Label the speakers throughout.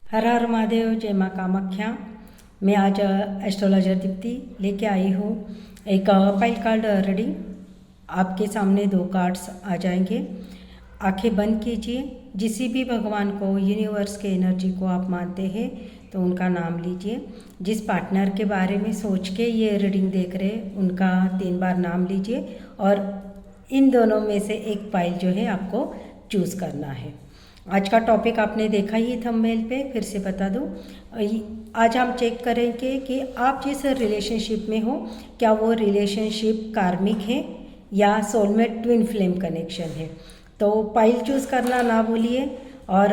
Speaker 1: हर हर महादेव, जय माँ कामाख्या। मैं आज एस्ट्रोलॉजर दीप्ति लेके आई हूँ एक पाइल कार्ड रीडिंग। आपके सामने दो कार्ड्स आ जाएंगे। आंखें बंद कीजिए। जिसी भी भगवान को, यूनिवर्स के एनर्जी को आप मानते हैं तो उनका नाम लीजिए। जिस पार्टनर के बारे में सोच के ये रीडिंग देख रहे हैं उनका 3 बार नाम लीजिए और इन दोनों में से एक पाइल जो है आपको चूज़ करना है। आज का टॉपिक आपने देखा ही थंबनेल पे, फिर से बता दूं। आज हम चेक करेंगे कि आप जिस रिलेशनशिप में हो क्या वो रिलेशनशिप कार्मिक है या सोलमेट ट्विन फ्लेम कनेक्शन है। तो पाइल चूज़ करना ना भूलिए। और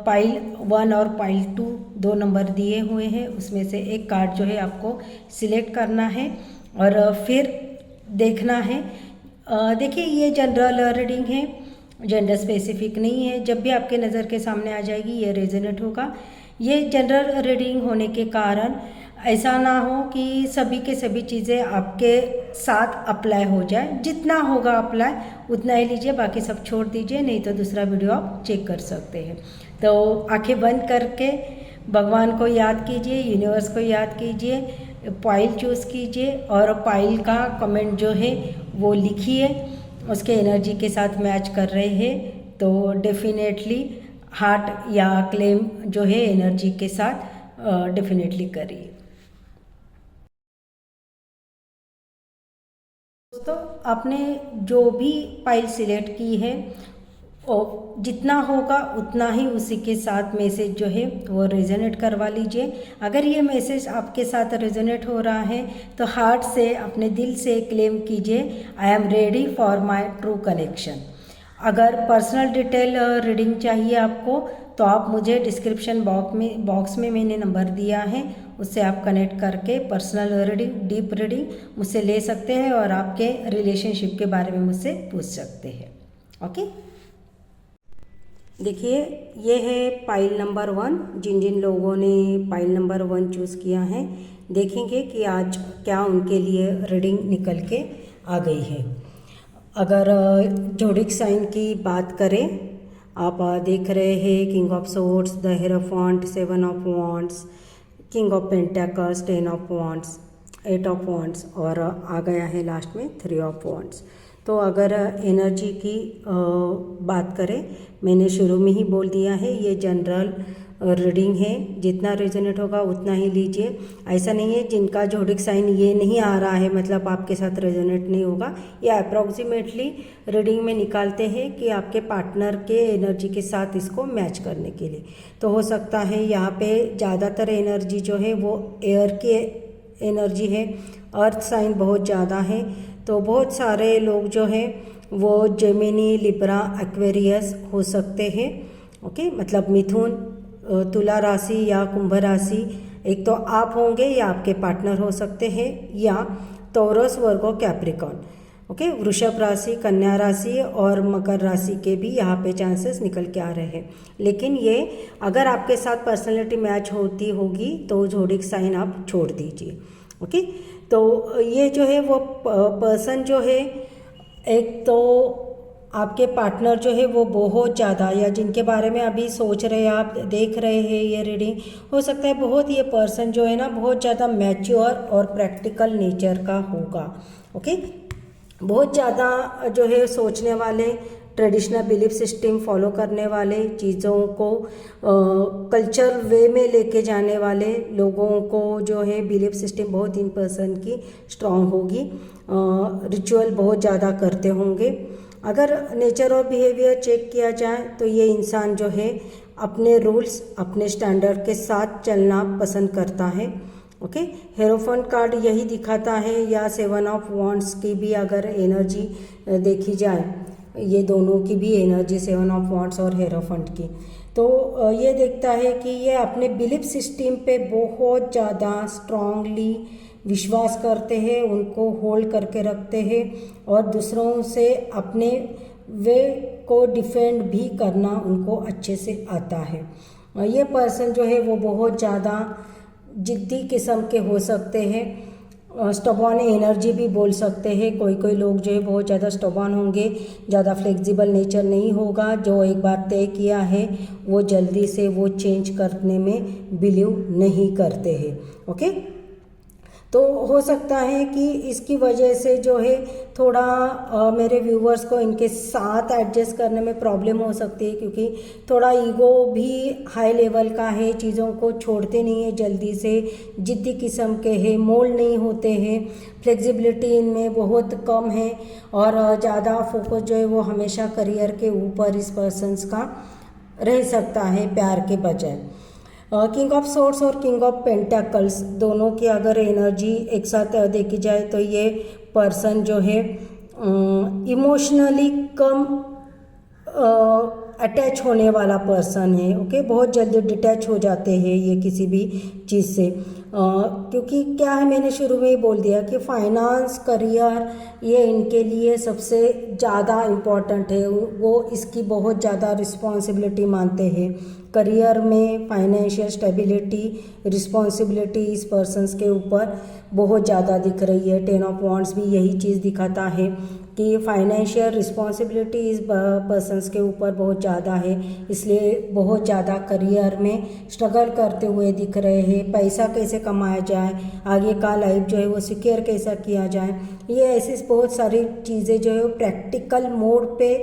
Speaker 1: पाइल 1 और पाइल 2 2 नंबर दिए हुए हैं, उसमें से एक कार्ड जो है आपको सिलेक्ट करना है और फिर देखना है। देखिए, ये जनरल रीडिंग है, जेंडर स्पेसिफिक नहीं है। जब भी आपके नज़र के सामने आ जाएगी ये रेजोनेट होगा। ये जनरल रीडिंग होने के कारण ऐसा ना हो कि सभी के सभी चीज़ें आपके साथ अप्लाई हो जाए। जितना होगा अप्लाई उतना ही लीजिए, बाकी सब छोड़ दीजिए, नहीं तो दूसरा वीडियो आप चेक कर सकते हैं। तो आंखें बंद करके भगवान को याद कीजिए, यूनिवर्स को याद कीजिए, पाइल चूज़ कीजिए और पाइल का कमेंट जो है वो लिखिए। उसके एनर्जी के साथ मैच कर रहे हैं तो डेफिनेटली हार्ट या क्लेम जो है एनर्जी के साथ डेफिनेटली करिए। दोस्तों, आपने जो भी पाइल सिलेक्ट की है और जितना होगा उतना ही उसी के साथ मैसेज जो है वो रेजोनेट करवा लीजिए। अगर ये मैसेज आपके साथ रेजोनेट हो रहा है तो हार्ट से, अपने दिल से क्लेम कीजिए, I am ready for my true connection. अगर पर्सनल डिटेल रीडिंग चाहिए आपको तो आप मुझे डिस्क्रिप्शन बॉक्स में मैंने नंबर दिया है, उससे आप कनेक्ट करके पर्सनल रीडिंग, डीप रीडिंग मुझसे ले सकते हैं और आपके रिलेशनशिप के बारे में मुझसे पूछ सकते हैं। ओके, देखिए ये है पाइल नंबर 1। जिन जिन लोगों ने पाइल नंबर 1 चूज़ किया है, देखेंगे कि आज क्या उनके लिए रीडिंग निकल के आ गई है। अगर जोडिक साइन की बात करें, आप देख रहे हैं king of swords, the hierophant, 7 of wands, king of pentacles, 10 of wands, 8 of wands और आ गया है लास्ट में 3 ऑफ वॉन्ड्स। तो अगर एनर्जी की बात करें, मैंने शुरू में ही बोल दिया है ये जनरल रीडिंग है, जितना रेजोनेट होगा उतना ही लीजिए। ऐसा नहीं है जिनका जोडिक साइन ये नहीं आ रहा है मतलब आपके साथ रेजोनेट नहीं होगा। ये अप्रॉक्सीमेटली रीडिंग में निकालते हैं कि आपके पार्टनर के एनर्जी के साथ इसको मैच करने के लिए। तो हो सकता है यहाँ पे ज़्यादातर एनर्जी जो है वो एयर की एनर्जी है, अर्थ साइन बहुत ज़्यादा है। तो बहुत सारे लोग जो हैं वो जेमिनी, लिब्रा, एक्वेरियस हो सकते हैं। ओके, मतलब मिथुन, तुला राशि या कुंभ राशि, एक तो आप होंगे या आपके पार्टनर हो सकते हैं, या टॉरस, वर्गो, कैप्रिकॉर्न। ओके, वृषभ राशि, कन्या राशि और मकर राशि के भी यहाँ पे चांसेस निकल के आ रहे हैं। लेकिन ये अगर आपके साथ पर्सनैलिटी मैच होती होगी तो जोडिक साइन आप छोड़ दीजिए। ओके, तो ये जो है वो पर्सन जो है, एक तो आपके पार्टनर जो है वो बहुत ज़्यादा, या जिनके बारे में अभी सोच रहे हैं, आप देख रहे हैं ये रीडिंग, हो सकता है बहुत ये पर्सन जो है ना बहुत ज़्यादा मैच्योर और प्रैक्टिकल नेचर का होगा। ओके, बहुत ज़्यादा जो है सोचने वाले, ट्रेडिशनल बिलीफ सिस्टम फॉलो करने वाले, चीज़ों को कल्चर वे में लेके जाने वाले लोगों को जो है बिलीफ सिस्टम बहुत इन पर्सन की स्ट्रांग होगी। रिचुअल बहुत ज़्यादा करते होंगे। अगर नेचर और बिहेवियर चेक किया जाए तो ये इंसान जो है अपने रूल्स, अपने स्टैंडर्ड के साथ चलना पसंद करता है। ओके, हेरोफेंट कार्ड यही दिखाता है, या 7 ऑफ वॉन्ड्स की भी अगर एनर्जी देखी जाए, ये दोनों की भी एनर्जी 7 ऑफ वॉन्ड्स और हेरोफेंट की, तो ये देखता है कि ये अपने बिलीफ सिस्टम पे बहुत ज़्यादा स्ट्रांगली विश्वास करते हैं, उनको होल्ड करके रखते हैं और दूसरों से अपने वे को डिफेंड भी करना उनको अच्छे से आता है। ये पर्सन जो है वो बहुत ज़्यादा जिद्दी किस्म के हो सकते हैं। स्टबॉन एनर्जी भी बोल सकते हैं। कोई कोई लोग जो है बहुत ज़्यादा स्टबॉन होंगे, ज़्यादा फ्लेक्सिबल नेचर नहीं होगा, जो एक बार तय किया है वो जल्दी से वो चेंज करने में बिलीव नहीं करते हैं। ओके, तो हो सकता है कि इसकी वजह से जो है थोड़ा मेरे व्यूवर्स को इनके साथ एडजस्ट करने में प्रॉब्लम हो सकती है, क्योंकि थोड़ा ईगो भी हाई लेवल का है, चीज़ों को छोड़ते नहीं है जल्दी से, जिद्दी किस्म के हैं, मोल्ड नहीं होते हैं, फ्लेक्सिबिलिटी इनमें बहुत कम है और ज़्यादा फोकस जो है वो हमेशा करियर के ऊपर इस पर्सन्स का रह सकता है प्यार के बजाय। किंग ऑफ सोर्ड्स और किंग ऑफ पेंटाकल्स दोनों की अगर एनर्जी एक साथ देखी जाए तो ये पर्सन जो है इमोशनली कम अटैच होने वाला पर्सन है। ओके, बहुत जल्दी डिटैच हो जाते हैं ये किसी भी चीज़ से, क्योंकि क्या है, मैंने शुरू में ही बोल दिया कि फाइनेंस करियर ये इनके लिए सबसे ज़्यादा इम्पॉर्टेंट है। वो इसकी बहुत ज़्यादा रिस्पॉन्सिबिलिटी मानते हैं। करियर में फाइनेंशियल स्टेबिलिटी, रिस्पॉन्सिबिलिटी इस पर्सन्स के ऊपर बहुत ज़्यादा दिख रही है। 10 ऑफ वांड्स भी यही चीज़ दिखाता है कि फाइनेंशियल रिस्पॉन्सिबिलिटी इस पर्सन्स के ऊपर बहुत ज़्यादा है, इसलिए बहुत ज़्यादा करियर में स्ट्रगल करते हुए दिख रहे हैं। पैसा कैसे कमाया जाए, आगे का लाइफ जो है वो सिक्योर कैसा किया जाए, ये ऐसी बहुत सारी चीज़ें जो है प्रैक्टिकल मोड पे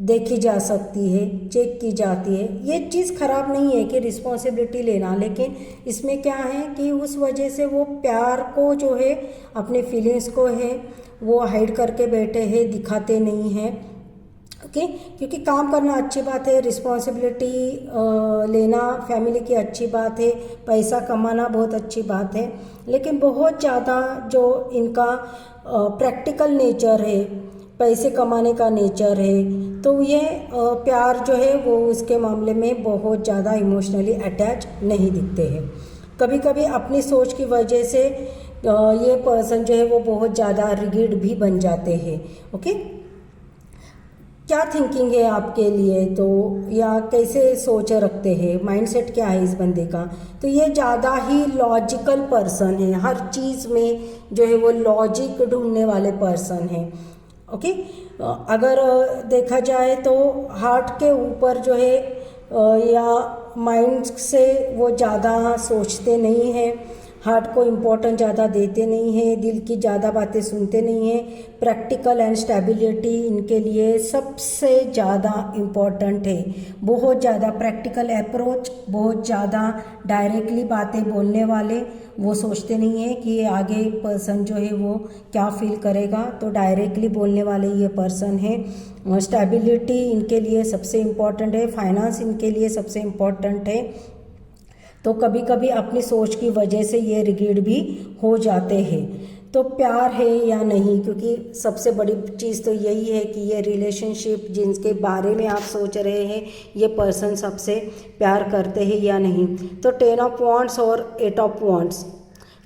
Speaker 1: देखी जा सकती है, चेक की जाती है। ये चीज़ ख़राब नहीं है कि रिस्पॉन्सिबिलिटी लेना, लेकिन इसमें क्या है कि उस वजह से वो प्यार को जो है, अपने फीलिंग्स को है वो हाइड करके बैठे हैं, दिखाते नहीं हैं। ओके, क्योंकि काम करना अच्छी बात है, रिस्पॉन्सिबिलिटी लेना फैमिली की अच्छी बात है, पैसा कमाना बहुत अच्छी बात है, लेकिन बहुत ज़्यादा जो इनका प्रैक्टिकल नेचर है, पैसे कमाने का नेचर है, तो ये प्यार जो है वो उसके मामले में बहुत ज़्यादा इमोशनली अटैच नहीं दिखते हैं। कभी कभी अपनी सोच की वजह से ये पर्सन जो है वो बहुत ज़्यादा रिगिड भी बन जाते हैं। ओके, क्या थिंकिंग है आपके लिए, तो या कैसे सोच रखते हैं, माइंडसेट क्या है इस बंदे का, तो ये ज़्यादा ही लॉजिकल पर्सन है, हर चीज़ में जो है वो लॉजिक ढूंढने वाले पर्सन है। ओके, अगर देखा जाए तो हार्ट के ऊपर जो है या माइंड से वो ज़्यादा सोचते नहीं हैं, हार्ट को इम्पोर्टेंस ज़्यादा देते नहीं हैं, दिल की ज़्यादा बातें सुनते नहीं हैं। प्रैक्टिकल एंड स्टेबिलिटी इनके लिए सबसे ज़्यादा इम्पोर्टेंट है, बहुत ज़्यादा प्रैक्टिकल अप्रोच, बहुत ज़्यादा डायरेक्टली बातें बोलने वाले, वो सोचते नहीं हैं कि आगे पर्सन जो है वो क्या फील करेगा, तो डायरेक्टली बोलने वाले ये पर्सन है। स्टेबिलिटी इनके लिए सबसे इम्पोर्टेंट है, फाइनेंस इनके लिए सबसे इम्पोर्टेंट है, तो कभी कभी अपनी सोच की वजह से ये रिगिड भी हो जाते हैं। तो प्यार है या नहीं, क्योंकि सबसे बड़ी चीज़ तो यही है कि ये रिलेशनशिप जिनके बारे में आप सोच रहे हैं ये पर्सन सबसे प्यार करते हैं या नहीं। तो 10 ऑफ वांड्स और 8 ऑफ वांड्स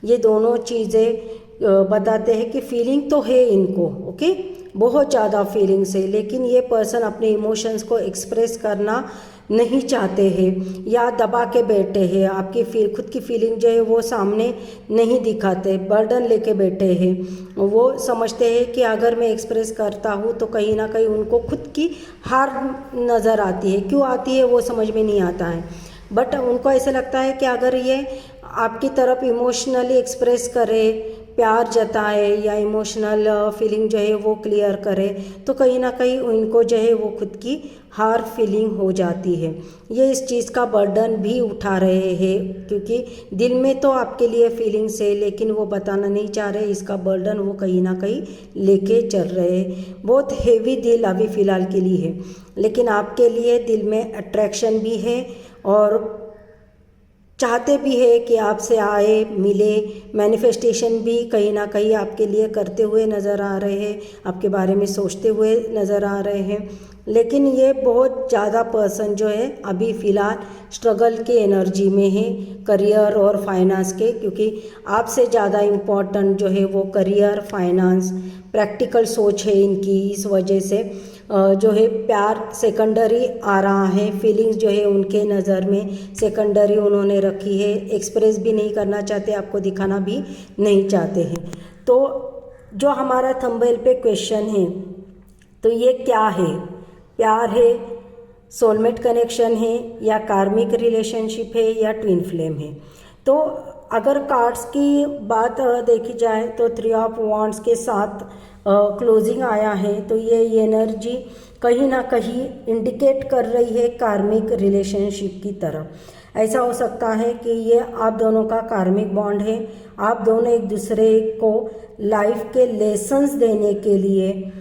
Speaker 1: ये दोनों चीज़ें बताते हैं कि फीलिंग तो है इनको, ओके, बहुत ज़्यादा फीलिंग्स है, लेकिन ये पर्सन अपने इमोशंस को एक्सप्रेस करना नहीं चाहते हैं या दबा के बैठे हैं। आपकी खुद की फीलिंग जो है वो सामने नहीं दिखाते, बर्डन लेके बैठे हैं। वो समझते हैं कि अगर मैं एक्सप्रेस करता हूँ तो कहीं ना कहीं उनको खुद की हार नज़र आती है, क्यों आती है वो समझ में नहीं आता है, बट उनको ऐसा लगता है कि अगर ये आपकी तरफ इमोशनली एक्सप्रेस करे, प्यार जताए या इमोशनल फीलिंग जो है वो क्लियर करे, तो कहीं ना कहीं उनको जो है वो खुद की हार फीलिंग हो जाती है। ये इस चीज़ का बर्डन भी उठा रहे हैं, क्योंकि दिल में तो आपके लिए फीलिंग्स है, लेकिन वो बताना नहीं चाह रहे, इसका बर्डन वो कहीं ना कहीं लेके चल रहे हैं। बहुत हेवी दिल अभी फ़िलहाल के लिए है, लेकिन आपके लिए दिल में अट्रैक्शन भी है और चाहते भी है कि आपसे आए, मिले, मैनिफेस्टेशन भी कहीं ना कहीं आपके लिए करते हुए नज़र आ रहे हैं, आपके बारे में सोचते हुए नज़र आ रहे हैं। लेकिन ये बहुत ज़्यादा पर्सन जो है अभी फ़िलहाल स्ट्रगल की एनर्जी में है, करियर और फाइनेंस के, क्योंकि आपसे ज़्यादा इम्पोर्टेंट जो है वो करियर, फाइनेंस, प्रैक्टिकल सोच है इनकी। इस वजह से जो है प्यार सेकेंडरी आ रहा है, फीलिंग्स जो है उनके नज़र में सेकेंडरी उन्होंने रखी है, एक्सप्रेस भी नहीं करना चाहते, आपको दिखाना भी नहीं चाहते हैं। तो जो हमारा थंबनेल पे क्वेश्चन है तो ये क्या है, प्यार है, सोलमेट कनेक्शन है, या कार्मिक रिलेशनशिप है, या ट्विन फ्लेम है। तो अगर कार्ड्स की बात देखी जाए तो 3 ऑफ वांड्स के साथ क्लोजिंग आया है, तो ये एनर्जी कहीं ना कहीं इंडिकेट कर रही है कार्मिक रिलेशनशिप की तरफ। ऐसा हो सकता है कि ये आप दोनों का कार्मिक बॉन्ड है, आप दोनों एक दूसरे को लाइफ के लेसन्स देने के लिए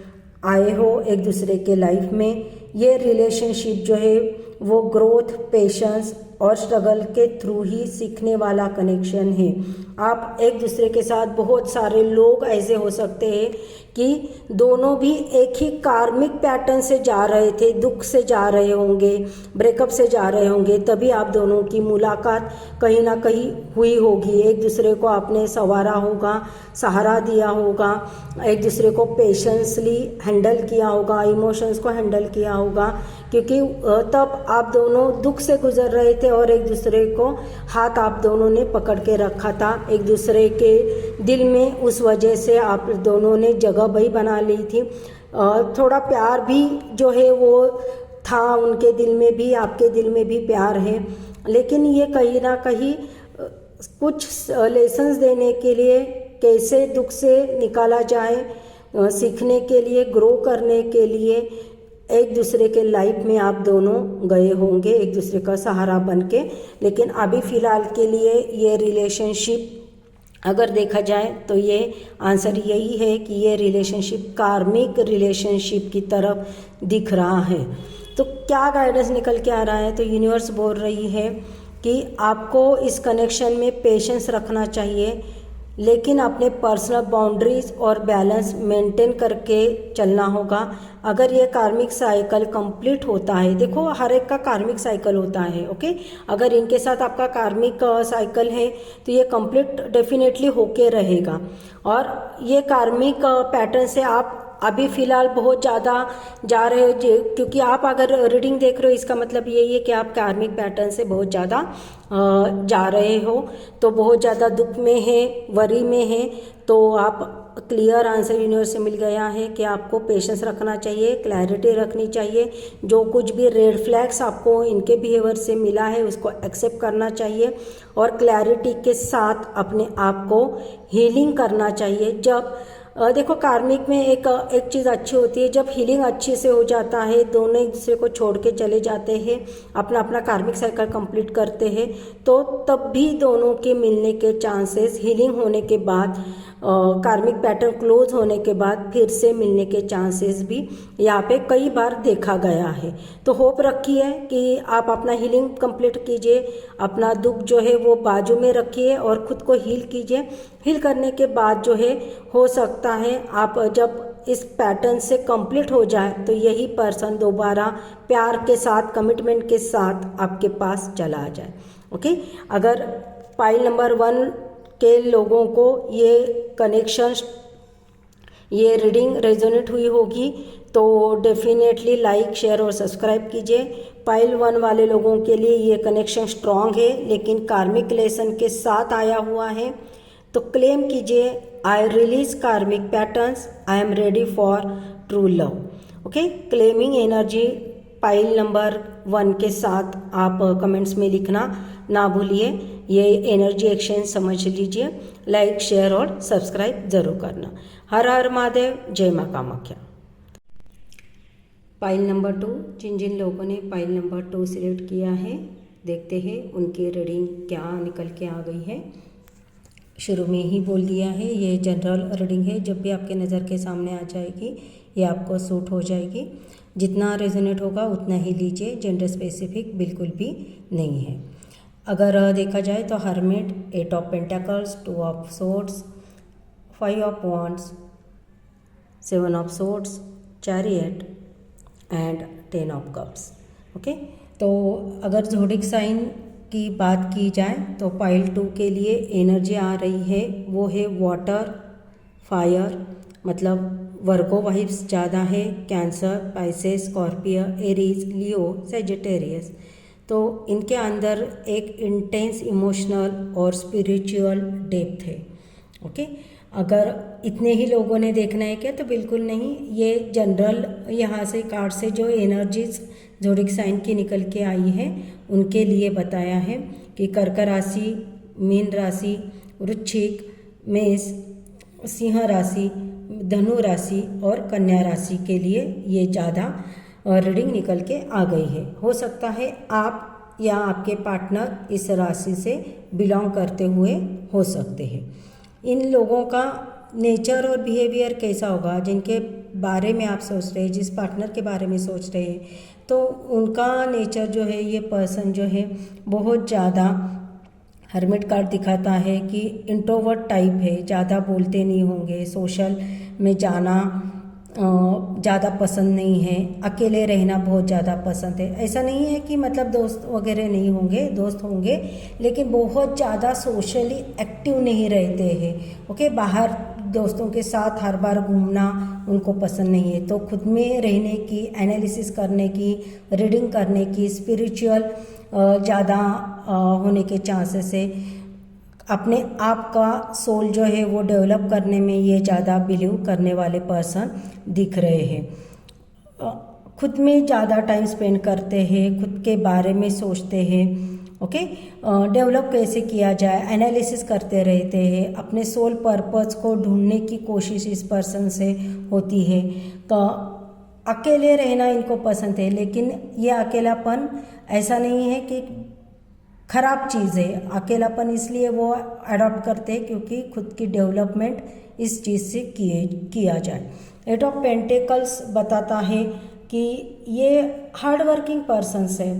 Speaker 1: आए हो एक दूसरे के लाइफ में। ये रिलेशनशिप जो है वो ग्रोथ, पेशेंस और स्ट्रगल के थ्रू ही सीखने वाला कनेक्शन है। आप एक दूसरे के साथ, बहुत सारे लोग ऐसे हो सकते हैं कि दोनों भी एक ही कार्मिक पैटर्न से जा रहे थे, दुख से जा रहे होंगे, ब्रेकअप से जा रहे होंगे, तभी आप दोनों की मुलाकात कहीं ना कहीं हुई होगी। एक दूसरे को आपने संवारा होगा, सहारा दिया होगा, एक दूसरे को पेशेंसली हैंडल किया होगा, इमोशंस को हैंडल किया होगा, क्योंकि तब आप दोनों दुख से गुजर रहे थे और एक दूसरे को हाथ आप दोनों ने पकड़ के रखा था। एक दूसरे के दिल में उस वजह से आप दोनों ने जगह भी बना ली थी। थोड़ा प्यार भी जो है वो था, उनके दिल में भी आपके दिल में भी प्यार है, लेकिन ये कहीं ना कहीं कुछ लेसन्स देने के लिए, कैसे दुख से निकाला जाए, सीखने के लिए, ग्रो करने के लिए एक दूसरे के लाइफ में आप दोनों गए होंगे, एक दूसरे का सहारा बन के। लेकिन अभी फ़िलहाल के लिए ये रिलेशनशिप अगर देखा जाए तो ये आंसर यही है कि ये रिलेशनशिप कार्मिक रिलेशनशिप की तरफ दिख रहा है। तो क्या गाइडेंस निकल के आ रहा है, तो यूनिवर्स बोल रही है कि आपको इस कनेक्शन में पेशेंस रखना चाहिए, लेकिन अपने पर्सनल बाउंड्रीज और बैलेंस मेंटेन करके चलना होगा। अगर ये कार्मिक साइकिल कंप्लीट होता है, देखो हर एक का कार्मिक साइकिल होता है, ओके। अगर इनके साथ आपका कार्मिक साइकिल है तो ये कंप्लीट डेफिनेटली होके रहेगा। और ये कार्मिक पैटर्न से आप अभी फ़िलहाल बहुत ज़्यादा जा रहे हो, क्योंकि आप अगर रीडिंग देख रहे हो इसका मतलब यही है कि आप कार्मिक पैटर्न से बहुत ज़्यादा जा रहे हो, तो बहुत ज़्यादा दुख में है, वरी में है। तो आप क्लियर आंसर यूनिवर्स से मिल गया है कि आपको पेशेंस रखना चाहिए, क्लैरिटी रखनी चाहिए। जो कुछ भी रेड फ्लैग्स आपको इनके बिहेवियर से मिला है उसको एक्सेप्ट करना चाहिए और क्लैरिटी के साथ अपने आप को हीलिंग करना चाहिए। जब देखो कार्मिक में एक चीज़ अच्छी होती है, जब हीलिंग अच्छे से हो जाता है, दोनों एक दूसरे को छोड़ के चले जाते हैं, अपना अपना कार्मिक साइकिल कंप्लीट करते हैं, तो तब भी दोनों के मिलने के चांसेस, हीलिंग होने के बाद, कार्मिक पैटर्न क्लोज होने के बाद फिर से मिलने के चांसेस भी यहाँ पे कई बार देखा गया है। तो होप रखिए कि आप अपना हीलिंग कंप्लीट कीजिए, अपना दुख जो है वो बाजू में रखिए और खुद को हील कीजिए। हील करने के बाद जो है हो सकता है आप जब इस पैटर्न से कंप्लीट हो जाए तो यही पर्सन दोबारा प्यार के साथ, कमिटमेंट के साथ आपके पास चला जाए, ओके। अगर पाइल नंबर 1 के लोगों को ये कनेक्शन, ये रीडिंग रेजोनेट हुई होगी तो डेफिनेटली लाइक, शेयर और सब्सक्राइब कीजिए। पाइल 1 वाले लोगों के लिए ये कनेक्शन स्ट्रॉन्ग है लेकिन कार्मिक लेसन के साथ आया हुआ है, तो क्लेम कीजिए, आई रिलीज कार्मिक patterns, I am ready for true love, okay. Claiming energy pile number 1 के साथ आप कमेंट्स में लिखना ना भूलिए। ये एनर्जी एक्सचेंज समझ लीजिए। लाइक, शेयर और सब्सक्राइब जरूर करना। हर हर महादेव, जय माँ कामाख्या। पाइल नंबर 2, जिन जिन लोगों ने पाइल नंबर 2 सिलेक्ट किया है, देखते हैं उनकी रीडिंग क्या निकल के आ गई है। शुरू में ही बोल दिया है ये जनरल रीडिंग है, जब भी आपके नज़र के सामने आ जाएगी ये आपको सूट हो जाएगी। जितना रेजोनेट होगा उतना ही लीजिए, जेंडर स्पेसिफिक बिल्कुल भी नहीं है। अगर देखा जाए तो hermit, 8 of pentacles, 2 of swords, 5 of wands, 7 of swords, chariot and 10 of cups, okay. तो अगर ज़ोडिक साइन की बात की जाए तो पाइल 2 के लिए एनर्जी आ रही है वो है वाटर, फायर, मतलब वर्गो वाइब्स ज़्यादा है, कैंसर, पाइसेस, स्कॉर्पियो, एरीज, लियो, सेजिटेरियस। तो इनके अंदर एक इंटेंस इमोशनल और स्पिरिचुअल डेप्थ है। ओके, अगर इतने ही लोगों ने देखना है क्या, तो बिल्कुल नहीं। ये जनरल यहाँ से कार्ड से जो एनर्जीज ज़ोडिक साइन की निकल के आई है उनके लिए बताया है कि कर्क राशि, मीन राशि, वृश्चिक, मेष, सिंह राशि, धनु राशि और कन्या राशि के लिए ये ज़्यादा रीडिंग निकल के आ गई है। हो सकता है आप या आपके पार्टनर इस राशि से बिलोंग करते हुए हो सकते हैं। इन लोगों का नेचर और बिहेवियर कैसा होगा, जिनके बारे में आप सोच रहे हैं, जिस पार्टनर के बारे में सोच रहे हैं, तो उनका नेचर जो है, ये पर्सन जो है बहुत ज़्यादा, हर्मिट कार्ड दिखाता है कि इंट्रोवर्ट टाइप है, ज़्यादा बोलते नहीं होंगे, सोशल में जाना ज़्यादा पसंद नहीं है, अकेले रहना बहुत ज़्यादा पसंद है। ऐसा नहीं है कि मतलब दोस्त वगैरह नहीं होंगे, दोस्त होंगे, लेकिन बहुत ज़्यादा सोशली एक्टिव नहीं रहते हैं। ओके, बाहर दोस्तों के साथ हर बार घूमना उनको पसंद नहीं है। तो खुद में रहने की, एनालिसिस करने की, रीडिंग करने की, स्पिरिचुअल ज़्यादा होने के चांसेस है। अपने आप का सोल जो है वो डेवलप करने में ये ज़्यादा बिलीव करने वाले पर्सन दिख रहे हैं। खुद में ज़्यादा टाइम स्पेंड करते हैं, खुद के बारे में सोचते हैं। ओके, डेवलप कैसे किया जाए एनालिसिस करते रहते हैं। अपने सोल पर्पस को ढूंढने की कोशिश इस पर्सन से होती है। तो अकेले रहना इनको पसंद है, लेकिन ये अकेलापन ऐसा नहीं है कि खराब चीज़ है। अकेलापन इसलिए वो अडॉप्ट करते हैं क्योंकि खुद की डेवलपमेंट इस चीज़ से किया जाए। 8 ऑफ पेंटिकल्स बताता है कि ये हार्ड वर्किंग पर्सन्स है।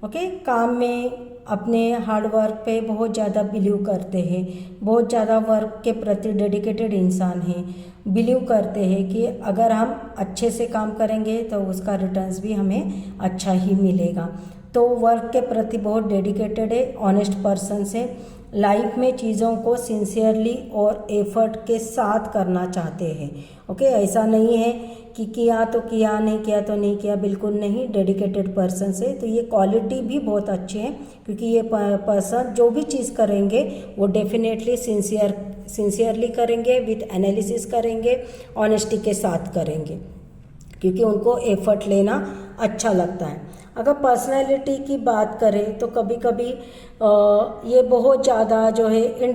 Speaker 1: ओके, काम में अपने हार्ड वर्क पे बहुत ज़्यादा बिलीव करते हैं, बहुत ज़्यादा वर्क के प्रति डेडिकेटेड इंसान हैं। बिलीव करते हैं कि अगर हम अच्छे से काम करेंगे तो उसका रिटर्न्स भी हमें अच्छा ही मिलेगा। तो वर्क के प्रति बहुत डेडिकेटेड है, ऑनेस्ट पर्सन है। लाइफ में चीज़ों को सिंसियरली और एफर्ट के साथ करना चाहते हैं। ओके, ऐसा नहीं है कि किया तो किया, नहीं किया तो नहीं किया, बिल्कुल नहीं। डेडिकेटेड पर्सन है, तो ये क्वालिटी भी बहुत अच्छी है क्योंकि ये पर्सन जो भी चीज़ करेंगे वो डेफिनेटली सिंसियरली करेंगे, विथ एनालिसिस करेंगे, ऑनेस्टी के साथ करेंगे क्योंकि उनको एफर्ट लेना अच्छा लगता है। अगर पर्सनैलिटी की बात करें तो कभी कभी ये बहुत ज़्यादा जो है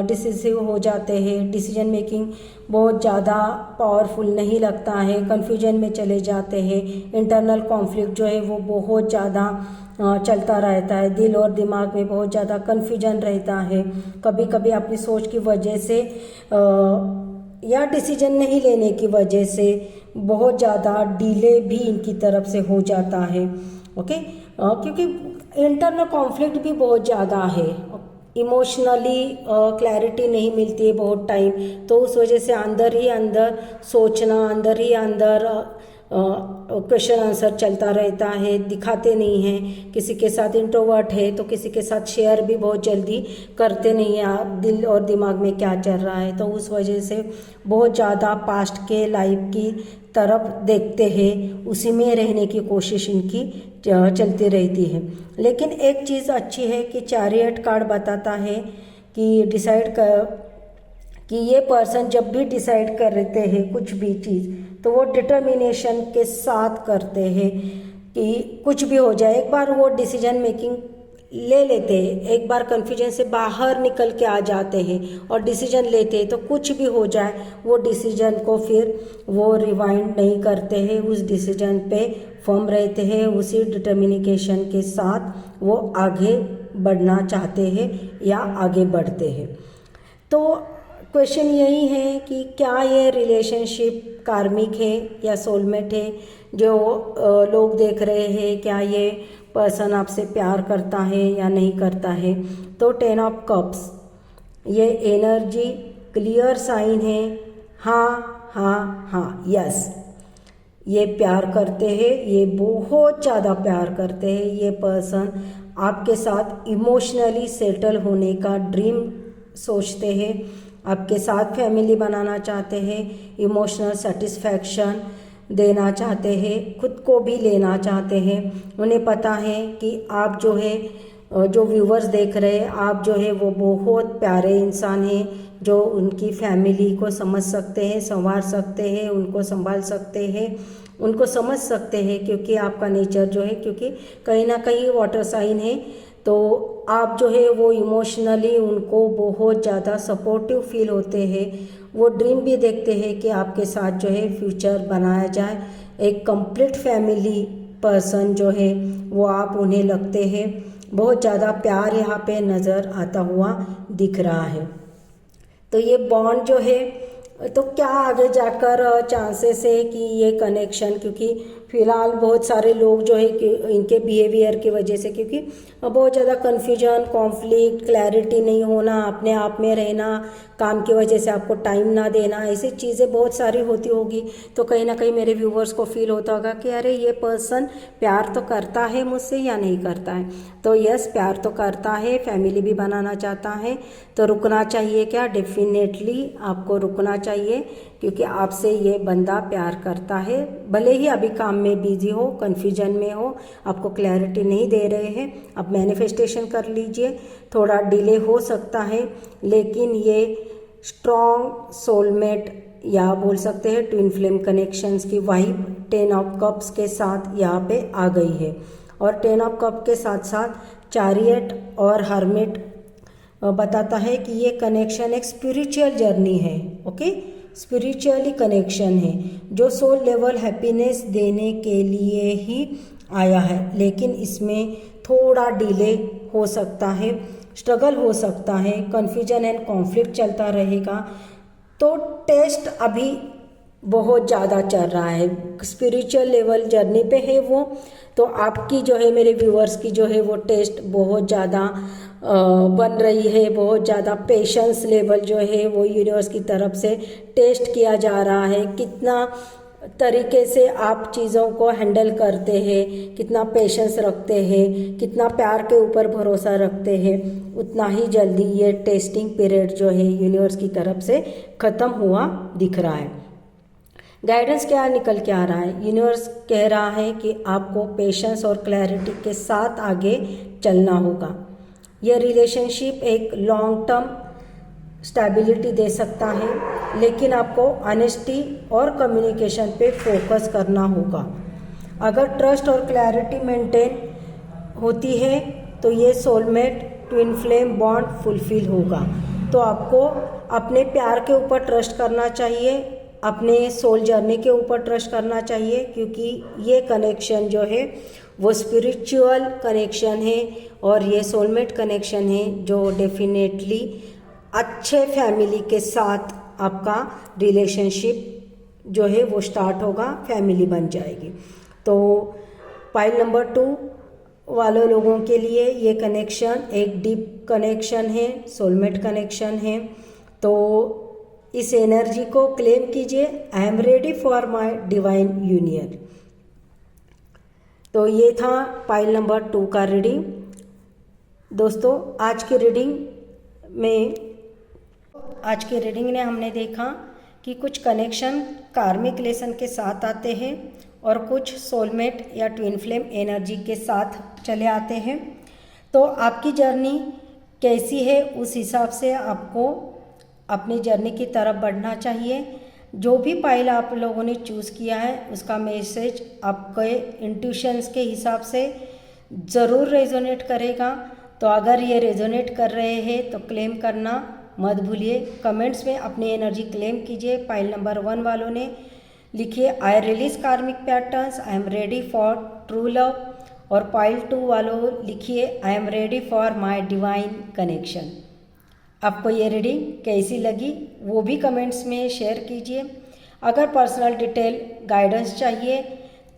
Speaker 1: डिसिसिव हो जाते हैं। डिसीजन मेकिंग बहुत ज़्यादा पावरफुल नहीं लगता है, कन्फ्यूजन में चले जाते हैं। इंटरनल कॉन्फ्लिक्ट जो है वो बहुत ज़्यादा चलता रहता है। दिल और दिमाग में बहुत ज़्यादा कन्फ्यूजन रहता है। कभी कभी अपनी सोच की वजह से या डिसीजन नहीं लेने की वजह से बहुत ज़्यादा डिले भी इनकी तरफ से हो जाता है। ओके, क्योंकि इंटरनल कॉन्फ्लिक्ट भी बहुत ज़्यादा है, इमोशनली क्लैरिटी नहीं मिलती है बहुत टाइम, तो उस वजह से अंदर ही अंदर सोचना, अंदर ही अंदर क्वेश्चन आंसर चलता रहता है, दिखाते नहीं हैं। किसी के साथ इंट्रोवर्ट है तो किसी के साथ शेयर भी बहुत जल्दी करते नहीं हैं आप दिल और दिमाग में क्या चल रहा है। तो उस वजह से बहुत ज़्यादा पास्ट के लाइफ की तरफ देखते हैं, उसी में रहने की कोशिश इनकी चलती रहती है। लेकिन एक चीज़ अच्छी है कि चैरियट कार्ड बताता है कि कि ये पर्सन जब भी डिसाइड कर लेते हैं कुछ भी चीज़ तो वो डिटर्मिनेशन के साथ करते हैं कि कुछ भी हो जाए। एक बार वो डिसीजन मेकिंग ले लेते हैं, एक बार कन्फ्यूजन से बाहर निकल के आ जाते हैं और डिसीजन लेते हैं, तो कुछ भी हो जाए वो डिसीजन को फिर वो रिवाइंड नहीं करते हैं, उस डिसीजन पे फर्म रहते हैं, उसी डिटर्मिनेशन के साथ वो आगे बढ़ना चाहते हैं या आगे बढ़ते हैं। तो क्वेश्चन यही है कि क्या ये रिलेशनशिप कार्मिक है या सोलमेट है जो लोग देख रहे हैं, क्या ये पर्सन आपसे प्यार करता है या नहीं करता है। तो 10 ऑफ कप्स, ये एनर्जी क्लियर साइन है, हाँ हाँ हाँ, यस, ये प्यार करते हैं, ये बहुत ज़्यादा प्यार करते हैं। ये पर्सन आपके साथ इमोशनली सेटल होने का ड्रीम सोचते हैं, आपके साथ फैमिली बनाना चाहते हैं, इमोशनल सेटिस्फैक्शन देना चाहते हैं, खुद को भी लेना चाहते हैं। उन्हें पता है कि आप जो है, जो व्यूवर्स देख रहे हैं, आप जो है वो बहुत प्यारे इंसान हैं, जो उनकी फैमिली को समझ सकते हैं, संवार सकते हैं, उनको संभाल सकते हैं, उनको समझ सकते हैं, क्योंकि आपका नेचर जो है, क्योंकि कहीं ना कहीं वाटर साइन है, तो आप जो है वो इमोशनली उनको बहुत ज़्यादा सपोर्टिव फील होते हैं। वो ड्रीम भी देखते हैं कि आपके साथ जो है फ्यूचर बनाया जाए। एक कंप्लीट फैमिली पर्सन जो है वो आप उन्हें लगते हैं। बहुत ज़्यादा प्यार यहाँ पे नज़र आता हुआ दिख रहा है। तो ये बॉन्ड जो है, तो क्या आगे जाकर चांसेस है कि ये कनेक्शन, क्योंकि फ़िलहाल बहुत सारे लोग जो है कि इनके बिहेवियर की वजह से, क्योंकि बहुत ज़्यादा कन्फ्यूजन, कॉन्फ्लिक्ट, क्लैरिटी नहीं होना, अपने आप में रहना, काम की वजह से आपको टाइम ना देना, ऐसी चीज़ें बहुत सारी होती होगी। तो कहीं ना कहीं मेरे व्यूवर्स को फील होता होगा कि अरे ये पर्सन प्यार तो करता है मुझसे या नहीं करता है। तो यस, प्यार तो करता है, फैमिली भी बनाना चाहता है। तो रुकना चाहिए क्या? डेफिनेटली आपको रुकना चाहिए, क्योंकि आपसे ये बंदा प्यार करता है। भले ही अभी काम में बिजी हो, कन्फ्यूजन में हो, आपको क्लैरिटी नहीं दे रहे हैं, आप मैनिफेस्टेशन कर लीजिए। थोड़ा डिले हो सकता है, लेकिन ये स्ट्रॉन्ग सोलमेट या बोल सकते हैं ट्विन फ्लेम कनेक्शंस की वाइब 10 ऑफ कप्स के साथ यहाँ पे आ गई है। और 10 ऑफ कप के साथ साथ चैरियट और हर्मिट बताता है कि ये कनेक्शन एक स्पिरिचुअल जर्नी है। ओके, स्पिरिचुअली कनेक्शन है जो सोल लेवल हैप्पीनेस देने के लिए ही आया है, लेकिन इसमें थोड़ा डिले हो सकता है, स्ट्रगल हो सकता है, कन्फ्यूजन एंड कॉन्फ्लिक्ट चलता रहेगा। तो टेस्ट अभी बहुत ज़्यादा चल रहा है, स्पिरिचुअल लेवल जर्नी पे है वो। तो आपकी जो है, मेरे व्यूअर्स की जो है वो टेस्ट बहुत ज़्यादा बन रही है, बहुत ज़्यादा पेशेंस लेवल जो है वो यूनिवर्स की तरफ से टेस्ट किया जा रहा है। कितना तरीके से आप चीज़ों को हैंडल करते हैं, कितना पेशेंस रखते हैं, कितना प्यार के ऊपर भरोसा रखते हैं, उतना ही जल्दी ये टेस्टिंग पीरियड जो है यूनिवर्स की तरफ से ख़त्म हुआ दिख रहा है। गाइडेंस क्या निकल के आ रहा है? यूनिवर्स कह रहा है कि आपको पेशेंस और क्लैरिटी के साथ आगे चलना होगा। यह रिलेशनशिप एक लॉन्ग टर्म स्टेबिलिटी दे सकता है, लेकिन आपको ऑनेस्टी और कम्युनिकेशन पे फोकस करना होगा। अगर ट्रस्ट और क्लैरिटी मेंटेन होती है तो ये soulmate twin flame bond fulfil होगा। तो आपको अपने प्यार के ऊपर ट्रस्ट करना चाहिए, अपने सोल जर्नी के ऊपर ट्रस्ट करना चाहिए, क्योंकि ये कनेक्शन जो है वो स्पिरिचुअल कनेक्शन है और ये सोलमेट कनेक्शन है जो डेफिनेटली अच्छे फैमिली के साथ आपका रिलेशनशिप जो है वो स्टार्ट होगा, फैमिली बन जाएगी। तो पाइल नंबर 2 वाले लोगों के लिए ये कनेक्शन एक डीप कनेक्शन है, सोलमेट कनेक्शन है। तो इस एनर्जी को क्लेम कीजिए, I am ready for my divine union. तो ये था पाइल नंबर 2 का रीडिंग। दोस्तों, आज की रीडिंग ने हमने देखा कि कुछ कनेक्शन कार्मिक लेसन के साथ आते हैं और कुछ सोलमेट या ट्विन फ्लेम एनर्जी के साथ चले आते हैं। तो आपकी जर्नी कैसी है, उस हिसाब से आपको अपनी जर्नी की तरफ बढ़ना चाहिए। जो भी पाइल आप लोगों ने चूज़ किया है उसका मैसेज आपके इंट्यूशंस के हिसाब से ज़रूर रेजोनेट करेगा। तो अगर ये रेजोनेट कर रहे हैं तो क्लेम करना मत भूलिए, कमेंट्स में अपनी एनर्जी क्लेम कीजिए। पाइल नंबर 1 वालों ने लिखिए आई रिलीज कार्मिक patterns, I am ready for true love. और पाइल 2 वालों लिखिए I am ready for my divine connection. आपको ये रीडिंग कैसी लगी वो भी कमेंट्स में शेयर कीजिए। अगर पर्सनल डिटेल गाइडेंस चाहिए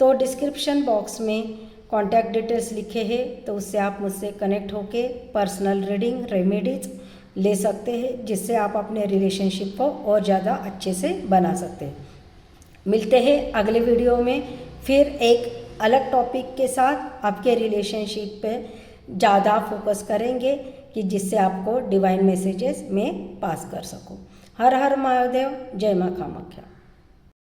Speaker 1: तो डिस्क्रिप्शन बॉक्स में कॉन्टैक्ट डिटेल्स लिखे हैं, तो उससे आप मुझसे कनेक्ट होके पर्सनल रीडिंग रेमेडीज ले सकते हैं, जिससे आप अपने रिलेशनशिप को और ज़्यादा अच्छे से बना सकते हैं। मिलते हैं अगले वीडियो में फिर एक अलग टॉपिक के साथ। आपके रिलेशनशिप पे ज़्यादा फोकस करेंगे कि जिससे आपको डिवाइन मैसेजेस में पास कर सकूं। हर हर महादेव, जय माँ कामाख्या।